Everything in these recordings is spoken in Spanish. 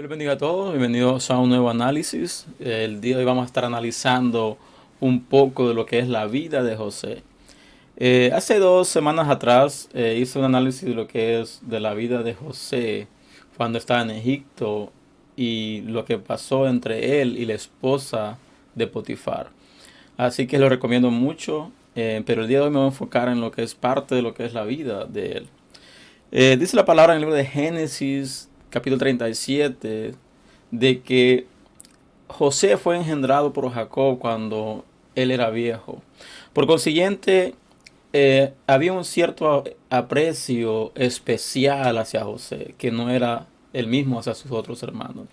Dios bendiga a todos, bienvenidos a un nuevo análisis. El día de hoy vamos a estar analizando un poco de lo que es la vida de José. Hace 2 semanas atrás hice un análisis de lo que es de la vida de José cuando estaba en Egipto y lo que pasó entre él y la esposa de Potifar. Así que lo recomiendo mucho, pero el día de hoy me voy a enfocar en lo que es parte de lo que es la vida de él. Dice la palabra en el libro de Génesis, capítulo 37, de que José fue engendrado por Jacob cuando él era viejo. Por consiguiente, había un cierto aprecio especial hacia José, que no era el mismo hacia sus otros hermanos.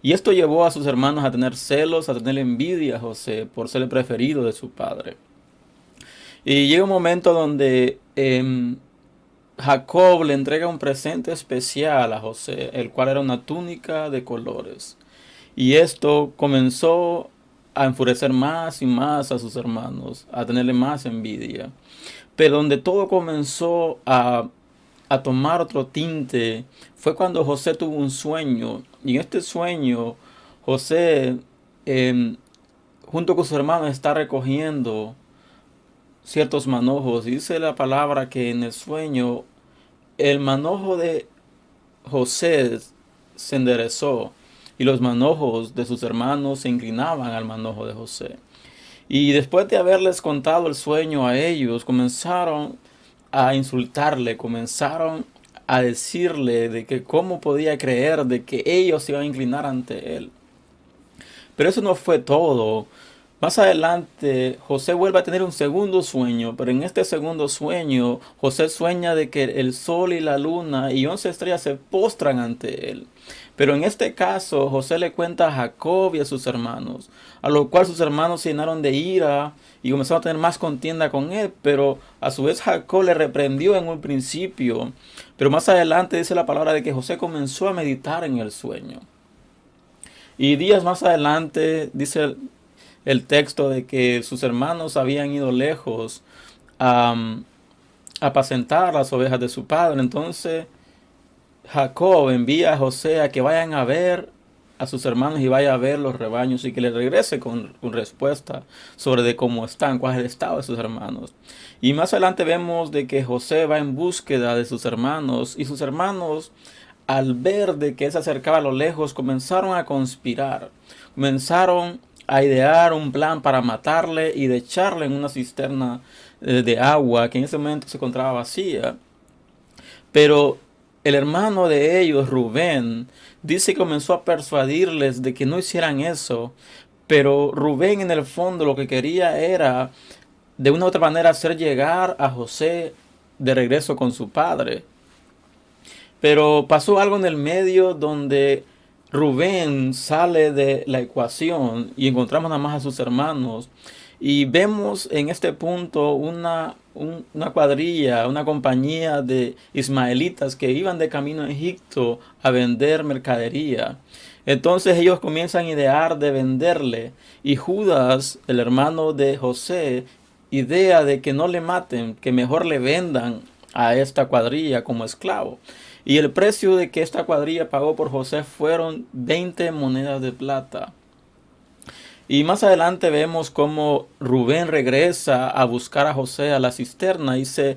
Y esto llevó a sus hermanos a tener celos, a tener envidia a José por ser el preferido de su padre. Y llega un momento donde Jacob le entrega un presente especial a José, el cual era una túnica de colores. Y esto comenzó a enfurecer más y más a sus hermanos, a tenerle más envidia. Pero donde todo comenzó a tomar otro tinte fue cuando José tuvo un sueño. Y en este sueño, José, em, junto con sus hermanos, está recogiendo ciertos manojos. Y dice la palabra que en el sueño el manojo de José se enderezó y los manojos de sus hermanos se inclinaban al manojo de José. Y después de haberles contado el sueño a ellos, comenzaron a insultarle, comenzaron a decirle de que cómo podía creer de que ellos se iban a inclinar ante él. Pero eso no fue todo. Más adelante, José vuelve a tener un segundo sueño, pero en este segundo sueño, José sueña de que el sol y la luna y 11 estrellas se postran ante él. Pero en este caso, José le cuenta a Jacob y a sus hermanos, a lo cual sus hermanos se llenaron de ira y comenzaron a tener más contienda con él, pero a su vez Jacob le reprendió en un principio. Pero más adelante dice la palabra de que José comenzó a meditar en el sueño. Y días más adelante dice el texto de que sus hermanos habían ido lejos a apacentar las ovejas de su padre. Entonces Jacob envía a José a que vayan a ver a sus hermanos y vaya a ver los rebaños y que le regrese con respuesta sobre de cómo están, cuál es el estado de sus hermanos. Y más adelante vemos de que José va en búsqueda de sus hermanos y sus hermanos, al ver de que él se acercaba a lo lejos, comenzaron a conspirar, comenzaron a idear un plan para matarle y de echarle en una cisterna de agua que en ese momento se encontraba vacía. Pero el hermano de ellos, Rubén, dice que comenzó a persuadirles de que no hicieran eso. Pero Rubén en el fondo lo que quería era de una u otra manera hacer llegar a José de regreso con su padre. Pero pasó algo en el medio donde Rubén sale de la ecuación y encontramos nada más a sus hermanos. Y vemos en este punto una cuadrilla, una compañía de ismaelitas que iban de camino a Egipto a vender mercadería. Entonces ellos comienzan a idear de venderle. Y Judas, el hermano de José, idea de que no le maten, que mejor le vendan a esta cuadrilla como esclavo. Y el precio de que esta cuadrilla pagó por José fueron 20 monedas de plata. Y más adelante vemos cómo Rubén regresa a buscar a José a la cisterna y se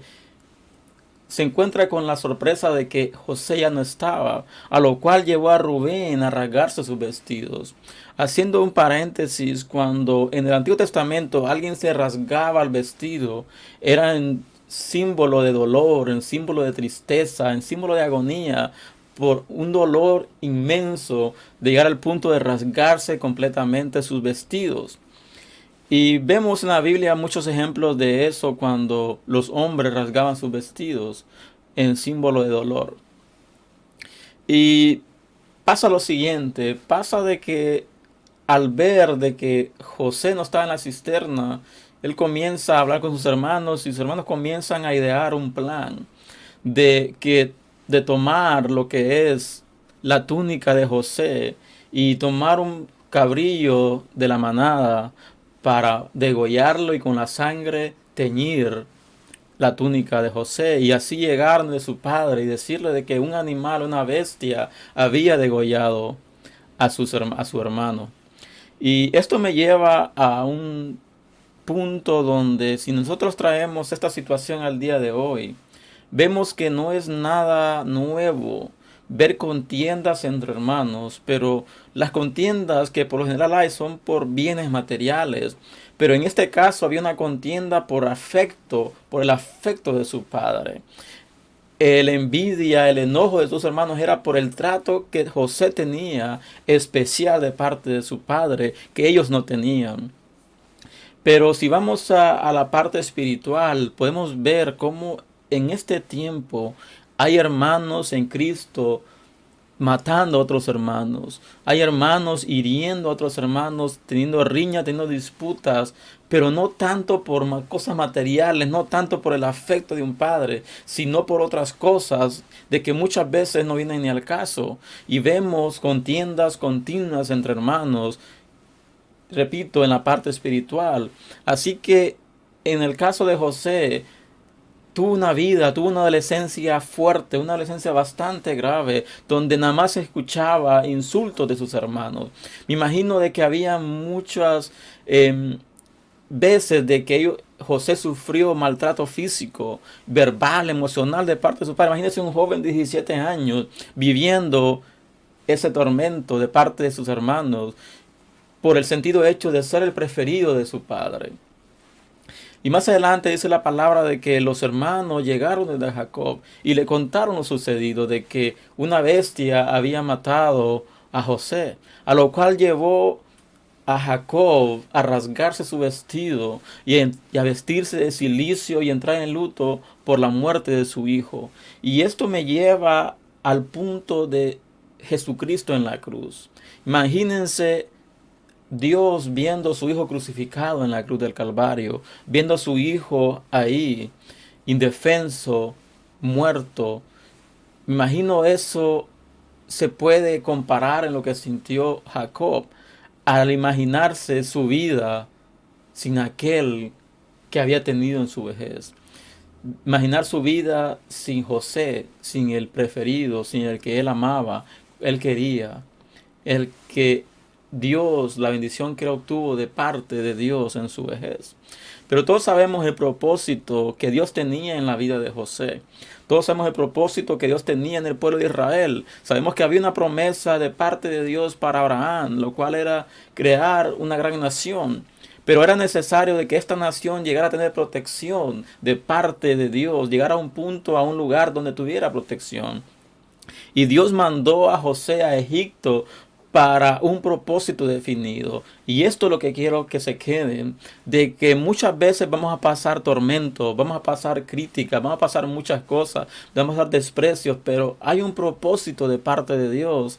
encuentra con la sorpresa de que José ya no estaba, a lo cual llevó a Rubén a rasgarse sus vestidos. Haciendo un paréntesis, cuando en el Antiguo Testamento alguien se rasgaba el vestido, era en símbolo de dolor, en símbolo de tristeza, en símbolo de agonía, por un dolor inmenso de llegar al punto de rasgarse completamente sus vestidos. Y vemos en la Biblia muchos ejemplos de eso cuando los hombres rasgaban sus vestidos en símbolo de dolor. Y pasa lo siguiente, pasa de que al ver de que José no estaba en la cisterna, él comienza a hablar con sus hermanos y sus hermanos comienzan a idear un plan de que de tomar lo que es la túnica de José y tomar un cabrillo de la manada para degollarlo y con la sangre teñir la túnica de José y así llegar de su padre y decirle de que un animal, una bestia, había degollado a su hermano. Y esto me lleva a un punto donde si nosotros traemos esta situación al día de hoy, vemos que no es nada nuevo ver contiendas entre hermanos, pero las contiendas que por lo general hay son por bienes materiales. Pero en este caso había una contienda por afecto, por el afecto de su padre. El envidia, el enojo de sus hermanos era por el trato que José tenía especial de parte de su padre, que ellos no tenían. Pero si vamos a la parte espiritual, podemos ver cómo en este tiempo hay hermanos en Cristo matando a otros hermanos. Hay hermanos hiriendo a otros hermanos, teniendo riñas, teniendo disputas, pero no tanto por cosas materiales, no tanto por el afecto de un padre, sino por otras cosas de que muchas veces no vienen ni al caso. Y vemos contiendas continuas entre hermanos, repito, en la parte espiritual. Así que en el caso de José, tuvo una adolescencia fuerte, una adolescencia bastante grave, donde nada más escuchaba insultos de sus hermanos. Me imagino de que había muchas veces de que José sufrió maltrato físico, verbal, emocional de parte de su padre. Imagínese un joven de 17 años viviendo ese tormento de parte de sus hermanos por el sentido hecho de ser el preferido de su padre. Y más adelante dice la palabra de que los hermanos llegaron desde Jacob y le contaron lo sucedido, de que una bestia había matado a José, a lo cual llevó a Jacob a rasgarse su vestido y a vestirse de cilicio y entrar en luto por la muerte de su hijo. Y esto me lleva al punto de Jesucristo en la cruz. Imagínense Dios viendo a su hijo crucificado en la cruz del Calvario, viendo a su hijo ahí, indefenso, muerto. Me imagino eso se puede comparar en lo que sintió Jacob al imaginarse su vida sin aquel que había tenido en su vejez. Imaginar su vida sin José, sin el preferido, sin el que él amaba, él quería, el que Dios, la bendición que él obtuvo de parte de Dios en su vejez. Pero todos sabemos el propósito que Dios tenía en la vida de José. Todos sabemos el propósito que Dios tenía en el pueblo de Israel. Sabemos que había una promesa de parte de Dios para Abraham, lo cual era crear una gran nación. Pero era necesario de que esta nación llegara a tener protección de parte de Dios, llegara a un punto, a un lugar donde tuviera protección. Y Dios mandó a José a Egipto para un propósito definido. Y esto es lo que quiero que se queden, de que muchas veces vamos a pasar tormentos, vamos a pasar críticas, vamos a pasar muchas cosas, vamos a pasar desprecios, pero hay un propósito de parte de Dios.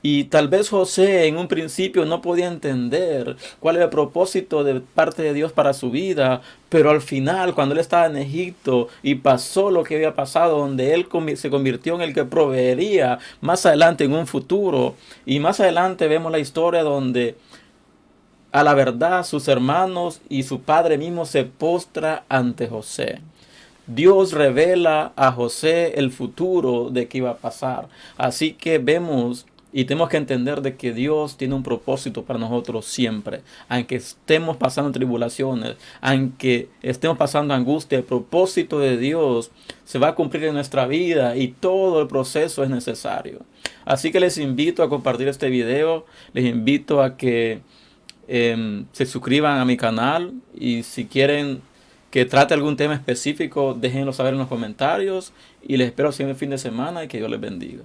Y tal vez José en un principio no podía entender cuál era el propósito de parte de Dios para su vida, pero al final, cuando él estaba en Egipto y pasó lo que había pasado, donde él se convirtió en el que proveería más adelante en un futuro, y más adelante vemos la historia donde a la verdad sus hermanos y su padre mismo se postra ante José. Dios revela a José el futuro de qué iba a pasar. Así que vemos y tenemos que entender de que Dios tiene un propósito para nosotros siempre. Aunque estemos pasando tribulaciones, aunque estemos pasando angustia, el propósito de Dios se va a cumplir en nuestra vida y todo el proceso es necesario. Así que les invito a compartir este video, les invito a que se suscriban a mi canal y si quieren que trate algún tema específico, déjenlo saber en los comentarios y les espero el fin de semana y que Dios les bendiga.